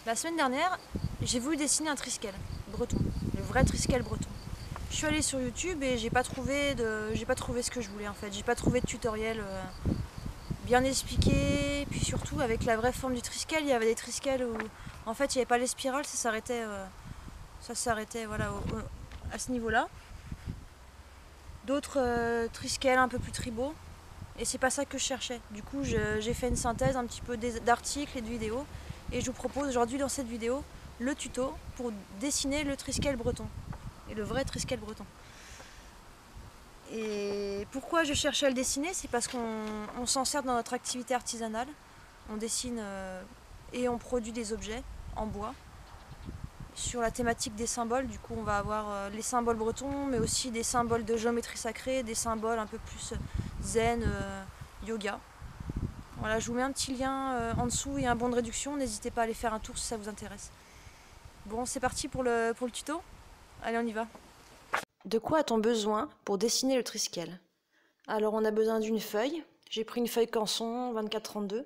La semaine dernière, j'ai voulu dessiner un triskel breton, le vrai triskel breton. Je suis allée sur YouTube et j'ai pas trouvé ce que je voulais en fait. J'ai pas trouvé de tutoriel bien expliqué, puis surtout avec la vraie forme du triskel, il y avait des triskels où en fait il n'y avait pas les spirales, ça s'arrêtait voilà à ce niveau-là. D'autres triskels un peu plus tribaux. Et c'est pas ça que je cherchais. Du coup, j'ai fait une synthèse un petit peu d'articles et de vidéos. Et je vous propose aujourd'hui dans cette vidéo le tuto pour dessiner le triskel breton. Et le vrai triskel breton. Et pourquoi je cherchais à le dessiner? C'est parce qu'on s'en sert dans notre activité artisanale. On dessine et on produit des objets en bois. Sur la thématique des symboles, du coup on va avoir les symboles bretons, mais aussi des symboles de géométrie sacrée, des symboles un peu plus zen, yoga. Voilà, je vous mets un petit lien en dessous et un bon de réduction, n'hésitez pas à aller faire un tour si ça vous intéresse. Bon, c'est parti pour le tuto. Allez, on y va. De quoi a-t-on besoin pour dessiner le triskel? Alors on a besoin d'une feuille, j'ai pris une feuille Canson 24-32,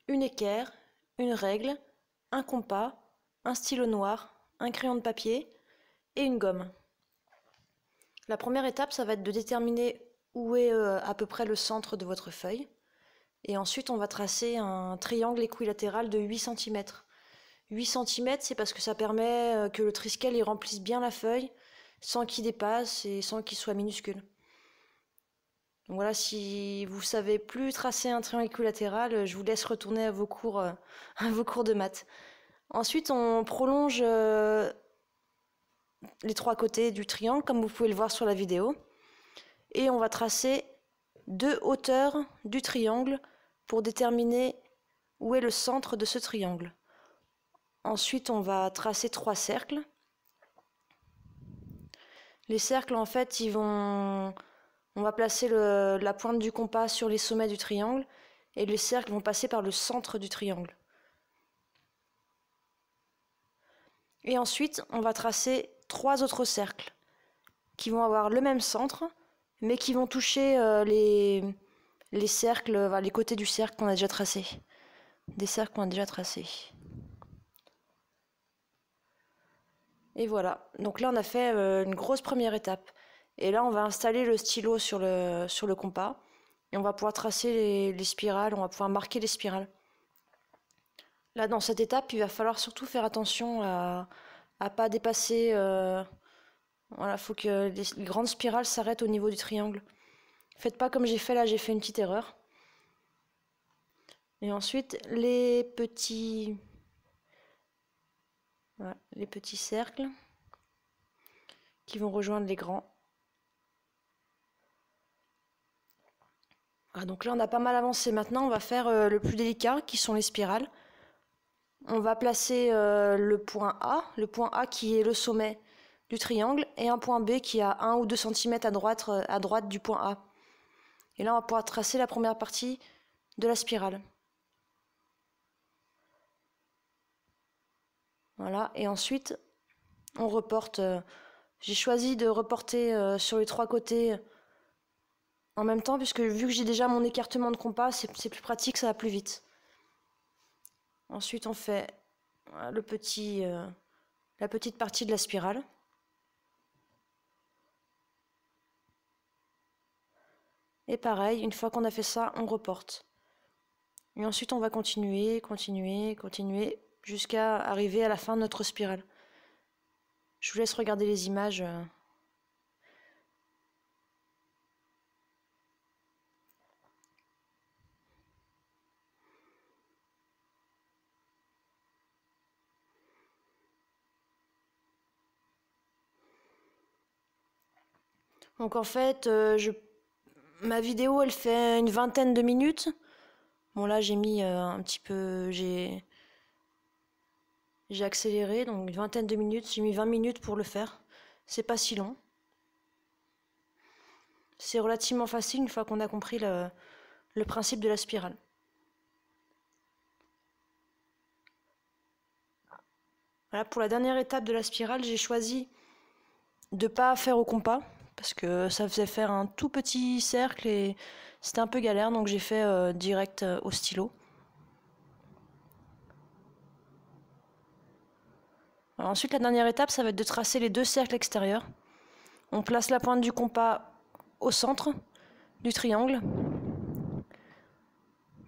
une équerre, une règle, un compas, un stylo noir, un crayon de papier et une gomme. La première étape, ça va être de déterminer où est à peu près le centre de votre feuille. Et ensuite, on va tracer un triangle équilatéral de 8 cm. 8 cm, c'est parce que ça permet que le triskel il remplisse bien la feuille sans qu'il dépasse et sans qu'il soit minuscule. Donc voilà, si vous savez plus tracer un triangle équilatéral, je vous laisse retourner à vos cours, à vos cours de maths. Ensuite, on prolonge les trois côtés du triangle, comme vous pouvez le voir sur la vidéo. Et on va tracer deux hauteurs du triangle pour déterminer où est le centre de ce triangle. Ensuite, on va tracer trois cercles. Les cercles, en fait, on va placer la pointe du compas sur les sommets du triangle et les cercles vont passer par le centre du triangle. Et ensuite, on va tracer trois autres cercles qui vont avoir le même centre, mais qui vont toucher les cercles, les côtés du cercle qu'on a déjà tracé. Des cercles qu'on a déjà tracés. Et voilà, donc là on a fait une grosse première étape. Et là on va installer le stylo sur le compas. Et on va pouvoir tracer les spirales, on va pouvoir marquer les spirales. Là dans cette étape, il va falloir surtout faire attention à ne pas dépasser... voilà, il faut que les grandes spirales s'arrêtent au niveau du triangle. Faites pas comme j'ai fait là, j'ai fait une petite erreur. Et ensuite, voilà, les petits cercles qui vont rejoindre les grands. Ah, donc là, on a pas mal avancé. Maintenant, on va faire le plus délicat, qui sont les spirales. On va placer le point A qui est le sommet du triangle, et un point B qui est à 1 ou 2 cm à droite du point A. Et là, on va pouvoir tracer la première partie de la spirale. Voilà, et ensuite, on reporte. J'ai choisi de reporter sur les trois côtés en même temps, puisque vu que j'ai déjà mon écartement de compas, c'est plus pratique, ça va plus vite. Ensuite, on fait la petite partie de la spirale. Et pareil, une fois qu'on a fait ça, on reporte. Et ensuite, on va continuer, jusqu'à arriver à la fin de notre spirale. Je vous laisse regarder les images. Donc en fait, ma vidéo, elle fait une vingtaine de minutes. Bon là, j'ai mis un petit peu... J'ai accéléré, donc une vingtaine de minutes. J'ai mis 20 minutes pour le faire. C'est pas si long. C'est relativement facile une fois qu'on a compris le principe de la spirale. Voilà, pour la dernière étape de la spirale, j'ai choisi de ne pas faire au compas, parce que ça faisait faire un tout petit cercle et c'était un peu galère, donc j'ai fait direct au stylo. Alors ensuite, la dernière étape, ça va être de tracer les 2 cercles extérieurs. On place la pointe du compas au centre du triangle.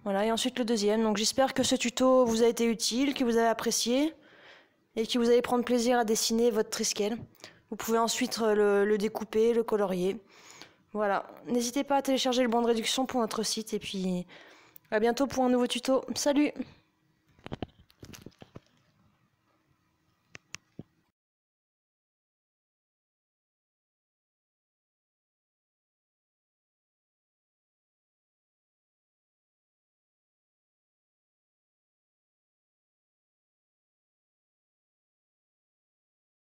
Voilà, et ensuite le deuxième. Donc j'espère que ce tuto vous a été utile, que vous avez apprécié et que vous allez prendre plaisir à dessiner votre triskel. Vous pouvez ensuite le découper, le colorier. Voilà, n'hésitez pas à télécharger le bon de réduction pour notre site et puis à bientôt pour un nouveau tuto. Salut!